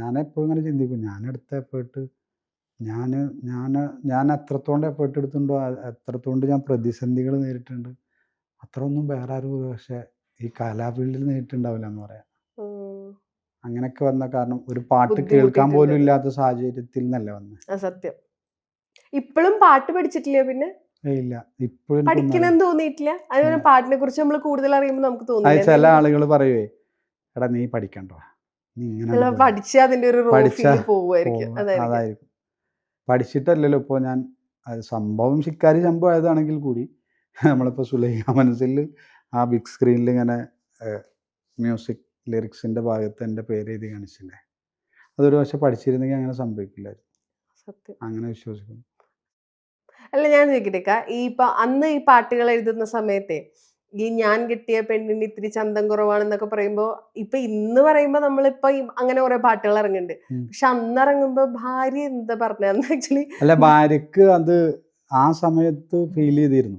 ഞാനെപ്പോഴും ഇങ്ങനെ ചിന്തിക്കും, ഞാനെടുത്ത എഫേർട്ട് ഞാന് ഞാന് ഞാൻ എത്രത്തോളം എഫേർട്ട് എടുത്തിട്ടുണ്ടോ അത്രത്തോണ്ട് ഞാൻ പ്രതിസന്ധികൾ നേരിട്ടിട്ടുണ്ട്. അത്രയൊന്നും വേറെ ആരും പക്ഷേ ഈ കലാ ഫീൽഡിൽ നേരിട്ടുണ്ടാവില്ലാന്ന് പറയാം. ഉം. അങ്ങനെയൊക്കെ വന്ന കാരണം ഒരു പാട്ട് കേൾക്കാൻ ബുദ്ധിമുട്ടിയിട്ടുണ്ട്. പോലും ഇല്ലാത്ത സാഹചര്യത്തിൽ നിന്നല്ലേ വന്നത്. സത്യം. ഇപ്പളും പാട്ട് പഠിച്ചിട്ടില്ല പിന്നെ? ഇല്ല. ഇപ്പോഴും എനിക്കൊന്നും പഠിക്കണമെന്ന് തോന്നിയിട്ടില്ല? അതുപോലെ പാട്ടിനെ കുറിച്ച് നമ്മൾ കൂടുതൽ അറിയുമ്പോൾ നമുക്ക് തോന്നില്ല ചില ആളുകൾ പറയുവേ, എടാ നീ പഠിക്കണ്ടോ, നീ ഇങ്ങനെ പഠിച്ച അതിന്റെ ഒരു റോ ഫീൽ പോവുമായിരിക്കും. അതായിരിക്കും. പഠിച്ചിട്ടല്ലല്ലോ ഇപ്പോൾ ഞാൻ സംഭവം ശിക്കാരി ശംഭു ആയതാണെങ്കിൽ കൂടി നമ്മളിപ്പോൾ സുലൈഖ മനസ്സിൽ ആ ബിഗ് സ്ക്രീനിൽ ഇങ്ങനെ മ്യൂസിക് ലിറിക്സിൻ്റെ ഭാഗത്ത് എൻ്റെ പേര് എഴുതി കാണിച്ചില്ലേ, അതൊരു പക്ഷെ പഠിച്ചിരുന്നെങ്കിൽ അങ്ങനെ സംഭവിക്കില്ലായിരുന്നു. സത്യം. അങ്ങനെ വിശ്വസിക്കുന്നു. അല്ല ഞാൻ ചോദിക്കട്ടെ, ഇപ്പൊ അന്ന് ഈ പാട്ടുകൾ എഴുതുന്ന സമയത്തെ ഈ ഞാൻ കിട്ടിയ പെണ്ണിന് ഇത്തിരി ചന്തം കുറവാണെന്നൊക്കെ പറയുമ്പോ ഇപ്പൊ ഇന്ന് പറയുമ്പോ നമ്മളിപ്പോ അങ്ങനെ കുറെ പാട്ടുകൾ ഇറങ്ങുന്നുണ്ട്. പക്ഷെ അന്ന് ഇറങ്ങുമ്പോ ഭാര്യ എന്താ പറഞ്ഞ ആക്ച്വലി അല്ല, ഭാര്യക്ക് അത് ആ സമയത്ത് ഫീൽ ചെയ്തിരുന്നു.